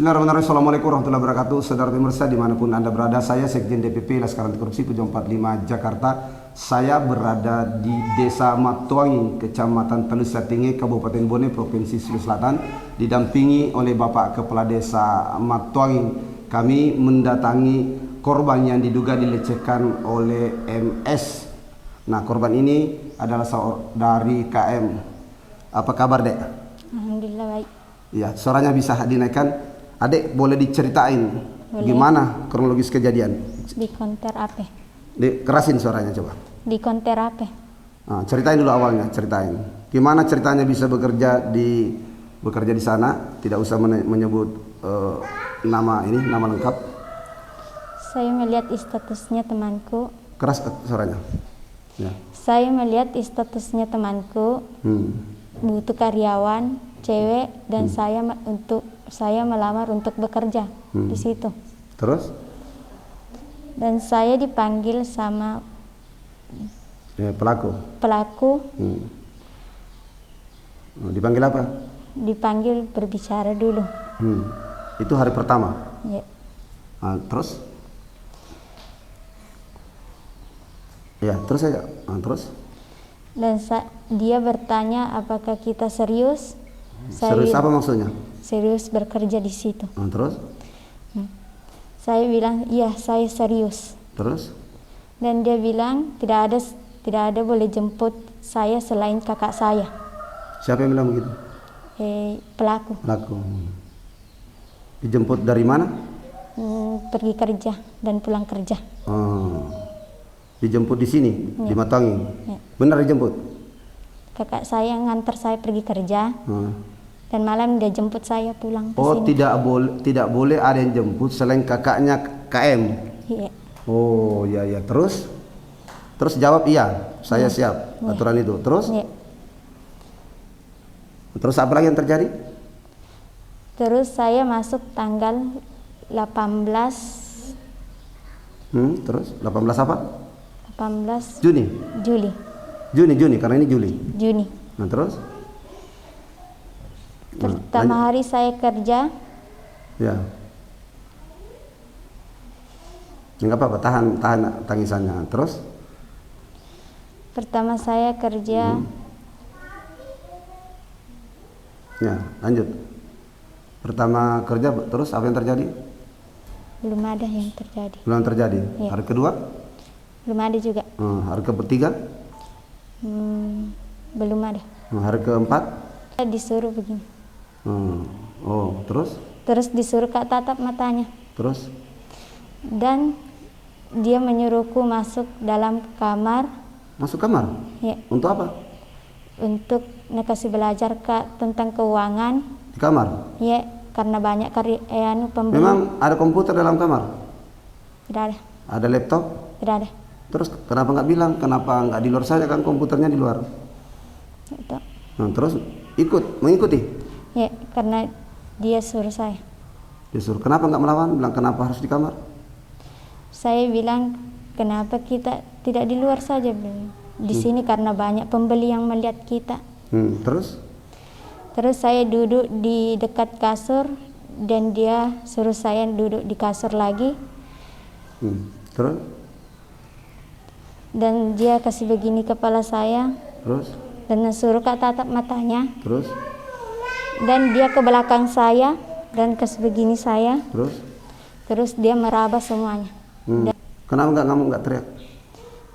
Bismillahirrahmanirrahim. Assalamualaikum warahmatullahi wabarakatuh. Saudara pemirsa dimanapun Anda berada, saya Sekjen DPP Laskar Anti Korupsi 745 Jakarta. Saya berada di Desa Matuangi, Kecamatan Telusa Tinggi, Kabupaten Bone, Provinsi Sulawesi Selatan, didampingi oleh Bapak Kepala Desa Matuangi. Kami mendatangi korban yang diduga dilecehkan oleh MS. Nah, korban ini adalah dari KM. Apa kabar, Dek? Alhamdulillah baik. Ya, suaranya bisa dinaikkan. Adek, boleh diceritain gimana kronologis kejadian? Di konter apa? Kerasin suaranya coba. Di konter apa? Nah, ceritain dulu awalnya, ceritain. Gimana ceritanya bisa bekerja di sana, tidak usah menyebut nama lengkap. Saya melihat statusnya temanku. Keras suaranya. Ya. Saya melihat statusnya temanku. Butuh karyawan cewek dan saya melamar untuk bekerja di situ. Terus? Dan saya dipanggil sama pelaku. Dipanggil apa? Dipanggil berbicara dulu. Itu hari pertama. Ya. Terus? Ya, terus aja. Terus? Dan dia bertanya apakah kita serius. Serius apa maksudnya? Serius bekerja di situ. Terus? Saya bilang iya, saya serius. Terus? Dan dia bilang tidak ada boleh jemput saya selain kakak saya. Siapa yang bilang begitu? Pelaku. Dijemput dari mana? Pergi kerja dan pulang kerja. Dijemput di sini, di Matuangi. Ya. Benar dijemput? Kakak saya ngantar saya pergi kerja. Dan malam dia jemput saya pulang ke sini. Tidak boleh ada yang jemput selain kakaknya KM. Iya. Oh, ya. Terus jawab iya, saya siap aturan itu. Terus? Iya. Terus apa lagi yang terjadi? Terus saya masuk tanggal 18. Terus 18 apa? 18 Juni, karena ini Juli. Juni. Nah, terus? Pertama hari saya kerja. Ya. Enggak apa-apa, tahan tangisannya. Terus? Pertama saya kerja. Ya, lanjut. Pertama kerja, terus apa yang terjadi? Belum ada yang terjadi. Belum terjadi. Ya. Hari kedua? Belum ada juga. Hari ketiga? Belum ada. Hari keempat? Saya disuruh begini. Terus? Terus disuruh Kak tatap matanya. Terus? Dan dia menyuruhku masuk dalam kamar. Masuk kamar? Ya. Untuk apa? Untuk kasih belajar Kak tentang keuangan. Di kamar? Ya, karena banyak pembeli. Memang ada komputer dalam kamar? Tidak ada. Ada laptop? Tidak ada. Terus kenapa nggak bilang? Kenapa nggak di luar saja, kan komputernya di luar? Itu. Terus mengikuti? Ya, karena dia suruh saya. Disuruh. Kenapa nggak melawan? Bilang kenapa harus di kamar? Saya bilang kenapa kita tidak di luar saja, di sini karena banyak pembeli yang melihat kita. Terus? Terus saya duduk di dekat kasur dan dia suruh saya duduk di kasur lagi. Terus? Dan dia kasih begini kepala saya. Terus? Dan suruh Kak tatap matanya. Terus? Dan dia ke belakang saya dan kasih begini saya. Terus? Terus dia meraba semuanya. Kenapa kamu nggak teriak?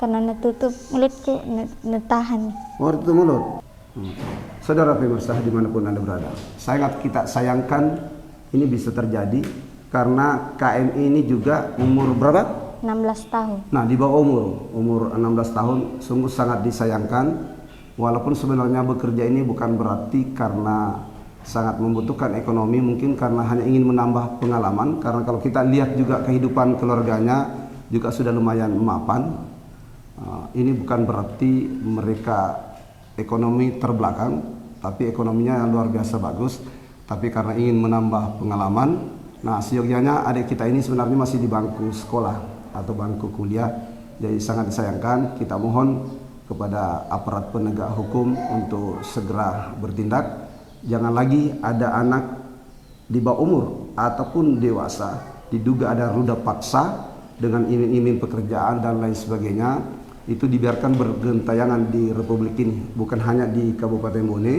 Karena tutup mulutku, netahan. Tutup mulut. Saudara pemirsa dimanapun Anda berada, kita sayangkan ini bisa terjadi karena KM ini juga umur berapa? 16 tahun. Nah, di bawah umur 16 tahun, sungguh sangat disayangkan. Walaupun sebenarnya bekerja ini bukan berarti karena sangat membutuhkan ekonomi, mungkin karena hanya ingin menambah pengalaman. Karena kalau kita lihat juga kehidupan keluarganya juga sudah lumayan mapan. Ini bukan berarti mereka ekonomi terbelakang, tapi ekonominya luar biasa bagus. Tapi karena ingin menambah pengalaman, nah seyogyanya adik kita ini sebenarnya masih di bangku sekolah atau bangku kuliah. Jadi sangat disayangkan. Kita mohon kepada aparat penegak hukum untuk segera bertindak. Jangan lagi ada anak di bawah umur ataupun dewasa diduga ada ruda paksa dengan iming-iming pekerjaan dan lain sebagainya, itu dibiarkan bergentayangan di Republik ini, bukan hanya di Kabupaten Bone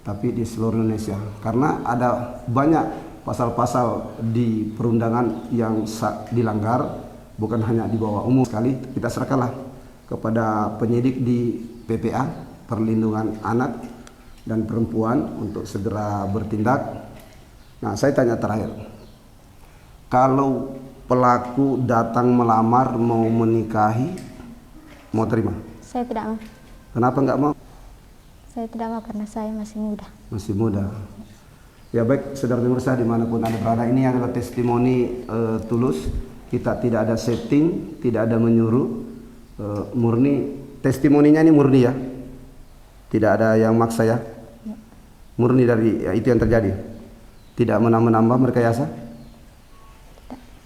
tapi di seluruh Indonesia, karena ada banyak pasal-pasal di perundangan yang dilanggar, bukan hanya di bawah umur sekali. Kita serahkanlah kepada penyidik di PPA, Perlindungan Anak dan Perempuan, untuk segera bertindak. Nah, saya tanya terakhir, kalau pelaku datang melamar mau menikahi, mau terima? Saya tidak mau. Kenapa nggak mau? Saya tidak mau karena saya masih muda. Masih muda. Ya baik, saudara pemirsa dimanapun Anda berada, ini adalah testimoni tulus. Kita tidak ada setting, tidak ada menyuruh, murni. Testimoninya ini murni ya, tidak ada yang maksa ya, murni dari ya, itu yang terjadi. Tidak menambah merekayasa?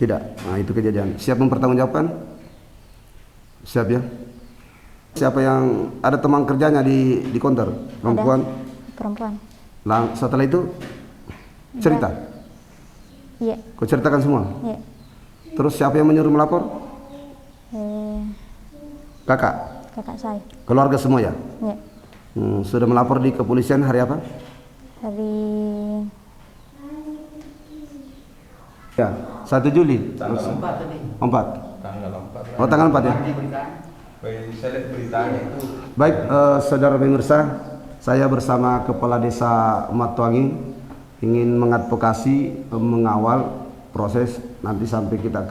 Tidak. Nah, itu kejadian. Siap mempertanggungjawabkan? Siap ya? Siapa yang ada teman kerjanya di konter? Perempuan? Ada. Perempuan. Setelah itu cerita? Iya. Kau ceritakan semua? Iya. Terus siapa yang menyuruh melapor? Kakak? Kakak saya. Keluarga semua ya? Iya. Sudah melapor di kepolisian hari apa? Hari Ya, 1 Juli. Tanggal 4 tadi. 4. Tanggal 4. Oh, tanggal 4 ya? Saya lihat beritanya itu. Baik, saudara pemirsa, saya bersama Kepala Desa Matuangi ingin mengadvokasi, mengawal proses nanti sampai kita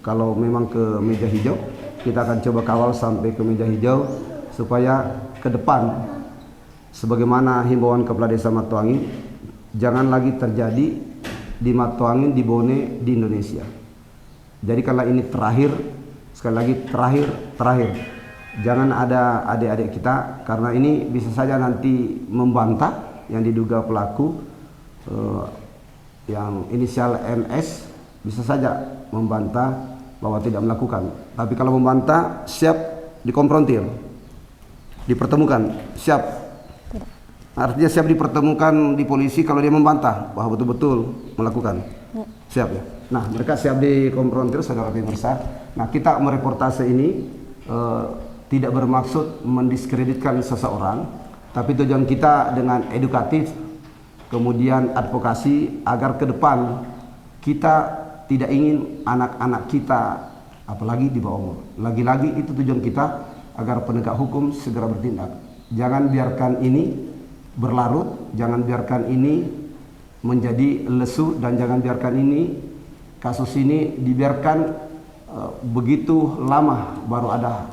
kalau memang ke meja hijau, kita akan coba kawal sampai ke meja hijau supaya ke depan, sebagaimana himbauan Kepala Desa Matuangi, jangan lagi terjadi di Matuangi, di Bone, di Indonesia. Jadi kalau ini terakhir, sekali lagi terakhir, jangan ada adik-adik kita, karena ini bisa saja nanti membantah yang diduga pelaku, yang inisial MS, bisa saja membantah bahwa tidak melakukan. Tapi kalau membantah, siap dikonfrontir, dipertemukan, siap. Artinya siap dipertemukan di polisi kalau dia membantah bahwa betul-betul melakukan. Ya. Siap ya. Nah, mereka siap dikonfrontir, saudara pemirsa. Nah, kita mereportase ini tidak bermaksud mendiskreditkan seseorang, tapi tujuan kita dengan edukatif, kemudian advokasi agar ke depan kita tidak ingin anak-anak kita, apalagi di bawah umur. Lagi-lagi itu tujuan kita, agar penegak hukum segera bertindak. Jangan biarkan ini berlarut, jangan biarkan ini menjadi lesu, dan jangan biarkan ini, kasus ini dibiarkan begitu lama baru ada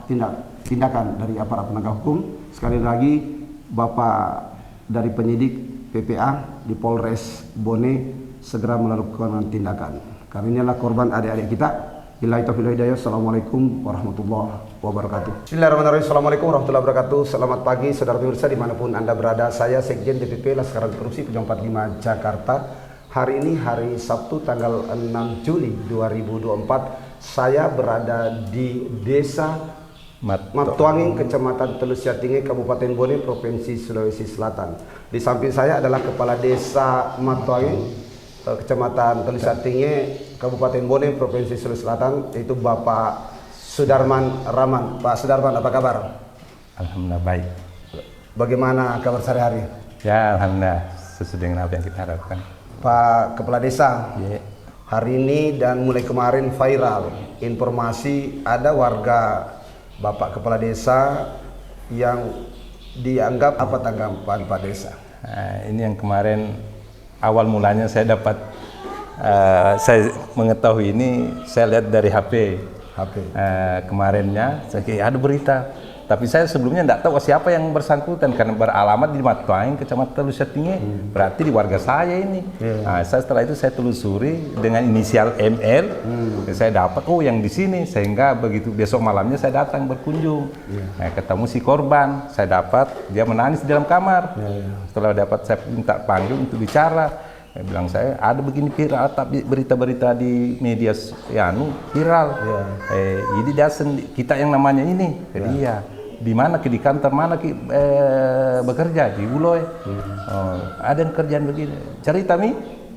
tindakan dari aparat penegak hukum. Sekali lagi, Bapak dari penyidik PPA di Polres Bone segera melakukan tindakan, karena inilah korban adik-adik kita. Billahi taufiq wal hidayah. Assalamualaikum warahmatullahi wabarakatuh. Bismillahirrahmanirrahim. Assalamualaikum warahmatullahi wabarakatuh. Selamat pagi saudara pemirsa dimanapun Anda berada. Saya Sekjen DPP Laskar Anti Korupsi Pejuang 45 Jakarta. Hari ini hari Sabtu tanggal 6 Juli 2024. Saya berada di Desa Matuangi, Kecamatan Telusiatinge, Kabupaten Bone, Provinsi Sulawesi Selatan. Di samping saya adalah Kepala Desa Matuangi, Kecamatan Telusiatinge, Kabupaten Bone, Provinsi Sulawesi Selatan, yaitu Bapak Sudarman Rahman. Pak Sudarman, apa kabar? Alhamdulillah baik. Bagaimana kabar sehari-hari? Ya, alhamdulillah sesuai dengan apa yang kita harapkan. Pak Kepala Desa, Ya. hari ini dan mulai kemarin viral informasi ada warga Bapak Kepala Desa yang dianggap, apa tanggapan Pak Desa? Nah, ini yang kemarin awal mulanya saya dapat, saya mengetahui ini, saya lihat dari HP. Kemarinnya saya kira ada berita, tapi saya sebelumnya tidak tahu siapa yang bersangkutan karena beralamat di Matuangi, Kecamatan Telusiatinge, berarti di warga saya ini. Nah, setelah itu saya telusuri dengan inisial ML, saya dapat yang di sini, sehingga begitu besok malamnya saya datang berkunjung, nah, ketemu si korban, saya dapat dia menangis di dalam kamar. Setelah dapat saya minta panggil untuk bicara. Saya bilang, saya ada begini viral, tapi berita-berita di media viral. Jadi kita yang namanya ini, jadi ya di mana di kantor mana bekerja di Uloy. Ada yang kerjaan begini. Cerita mi,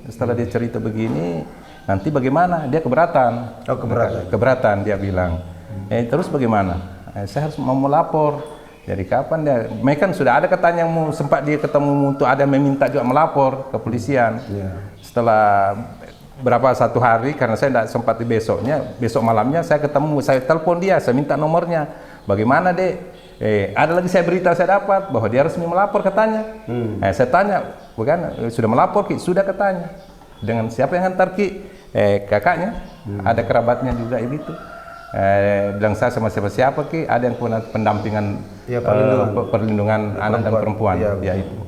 Setelah dia cerita begini, nanti bagaimana? Dia keberatan. Oh, keberatan. Keberatan dia bilang. Terus bagaimana? Saya harus mau melapor. Jadi kapan dia? Mereka kan sudah ada katanya yang sempat dia ketemu untuk ada meminta juga melapor ke polisian. Setelah berapa satu hari, karena saya tidak sempat di besok malamnya saya ketemu, saya telepon dia, saya minta nomornya. Bagaimana dek? Ada lagi saya berita saya dapat bahwa dia resmi melapor katanya. Saya tanya, bukan sudah melapor Ki? Sudah katanya. Dengan siapa yang hantar Ki? Kakaknya, ada kerabatnya juga itu. Bilang saya sama siapa Ki? Ada yang punya pendampingan perlindungan anak dan perempuan. Ya itu.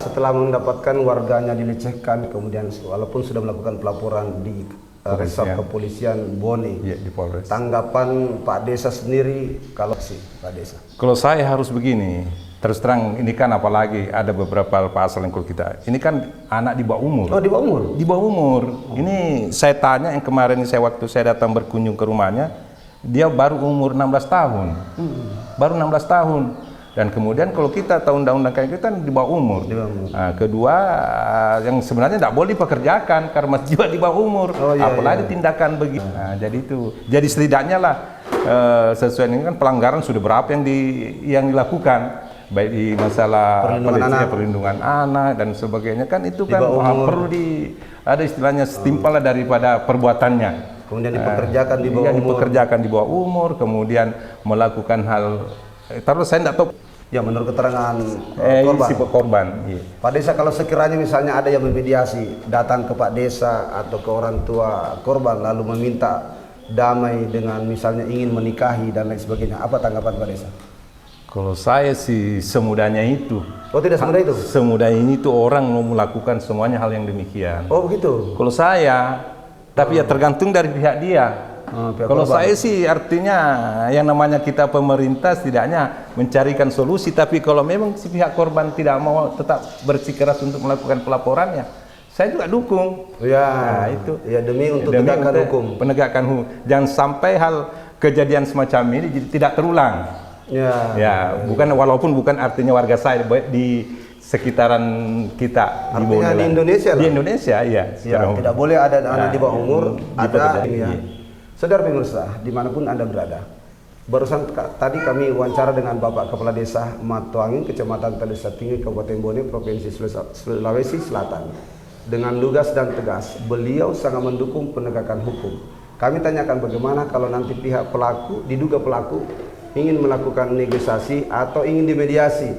Setelah mendapatkan warganya dilecehkan, kemudian walaupun sudah melakukan pelaporan di resort kepolisian Bone, di Polres. Tanggapan Pak Desa sendiri kalau sih Pak Desa? Kalau saya harus begini, terus terang ini kan apalagi ada beberapa pasal yang kalau kita, ini kan anak di bawah umur. Oh, di bawah umur? Di bawah umur. Ini saya tanya yang kemarin waktu saya datang berkunjung ke rumahnya, dia baru umur 16 tahun. Baru 16 tahun. Dan kemudian kalau kita tahu undang-undang kayak kita di bawah umur. Nah, kedua, yang sebenarnya tidak boleh dipekerjakan karena masih juga di bawah umur. Apalagi tindakan begitu. Nah, jadi itu. Jadi setidaknya lah sesuai ini kan pelanggaran sudah berapa yang dilakukan, baik di masalah perlindungan anak dan sebagainya kan itu kan perlu ada istilahnya setimpal daripada perbuatannya. Kemudian dipekerjakan di bawah umur. Dipekerjakan di bawah umur, kemudian melakukan hal terus saya tidak tahu. Ya, menurut keterangan korban. Iya. Pak Desa, kalau sekiranya misalnya ada yang memediasi, datang ke Pak Desa atau ke orang tua korban lalu meminta damai dengan misalnya ingin menikahi dan lain sebagainya, apa tanggapan Pak Desa? Kalau saya sih semudahnya itu. Oh, tidak semudah itu? Semudah ini tuh orang mau melakukan semuanya hal yang demikian. Oh, begitu? Kalau saya, tapi ya tergantung dari pihak dia. Kalau saya sih artinya yang namanya kita pemerintah setidaknya mencarikan solusi, tapi kalau memang si pihak korban tidak mau tetap bersikeras untuk melakukan pelaporannya, saya juga dukung. Ya, itu. Ya, demi tegakkan hukum. Penegakan hukum. Jangan sampai hal kejadian semacam ini tidak terulang. Ya, walaupun bukan artinya warga saya di sekitaran kita. Artinya di Indonesia lah. Di Indonesia, ya. Tidak boleh ada anak di bawah umur, ada. Saudara pemirsa, dimanapun Anda berada, barusan tadi kami wawancara dengan Bapak Kepala Desa Matuangin, Kecamatan Telusa Tinggi, Kabupaten Bone, Provinsi Sulawesi Selatan. Dengan lugas dan tegas, beliau sangat mendukung penegakan hukum. Kami tanyakan bagaimana kalau nanti pihak pelaku, diduga pelaku, ingin melakukan negosiasi atau ingin dimediasi,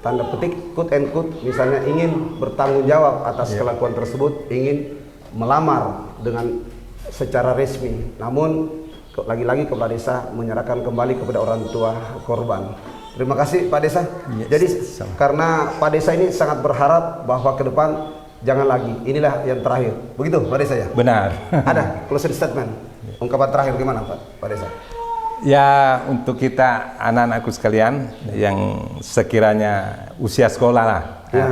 tanda petik quote and quote, misalnya ingin bertanggung jawab atas kelakuan tersebut, ingin melamar dengan secara resmi, namun lagi-lagi Kepala Desa menyerahkan kembali kepada orang tua korban. Terima kasih Pak Desa. Jadi karena Pak Desa ini sangat berharap bahwa ke depan jangan lagi, inilah yang terakhir. Begitu Pak Desa ya? Benar. Ada closing statement, ungkapan terakhir gimana Pak Desa? Ya, untuk kita anak-anakku sekalian yang sekiranya usia sekolah lah,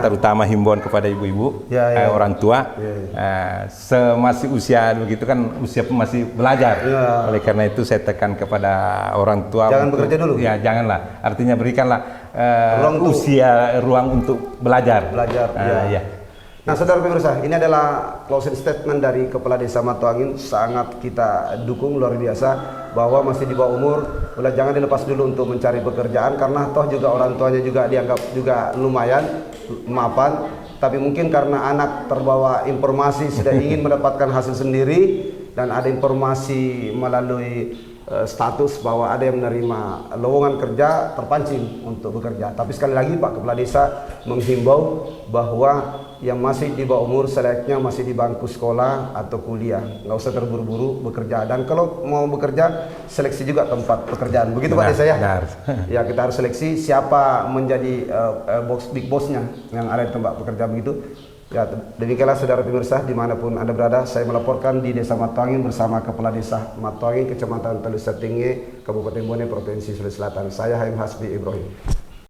terutama himbauan kepada ibu-ibu, orang tua, semasih usia begitu kan usia masih belajar. Oleh karena itu saya tekan kepada orang tua. Jangan bekerja dulu. Ya, janganlah. Artinya berikanlah ruang untuk belajar. Nah, saudara pemirsa, ini adalah closing statement dari Kepala Desa Matuangin, sangat kita dukung luar biasa bahwa masih di bawah umur, jangan dilepas dulu untuk mencari pekerjaan karena toh juga orang tuanya juga dianggap juga lumayan mapan, tapi mungkin karena anak terbawa informasi sudah ingin mendapatkan hasil sendiri dan ada informasi melalui status bahwa ada yang menerima lowongan kerja terpancing untuk bekerja. Tapi sekali lagi Pak Kepala Desa menghimbau bahwa yang masih di bawah umur selayaknya masih di bangku sekolah atau kuliah, nggak usah terburu-buru bekerja, dan kalau mau bekerja seleksi juga tempat pekerjaan. Begitu Pak Desa ya? Ya, kita harus seleksi siapa menjadi big bossnya yang ada di tempat pekerjaan begitu. Ya, demikianlah saudara pemirsa dimanapun Anda berada, saya melaporkan di Desa Matuangin bersama Kepala Desa Matuangin, Kecamatan Telusa Tinggi, Kabupaten Bone, Provinsi Sulawesi Selatan. Saya Haim Hasbi Ibrahim.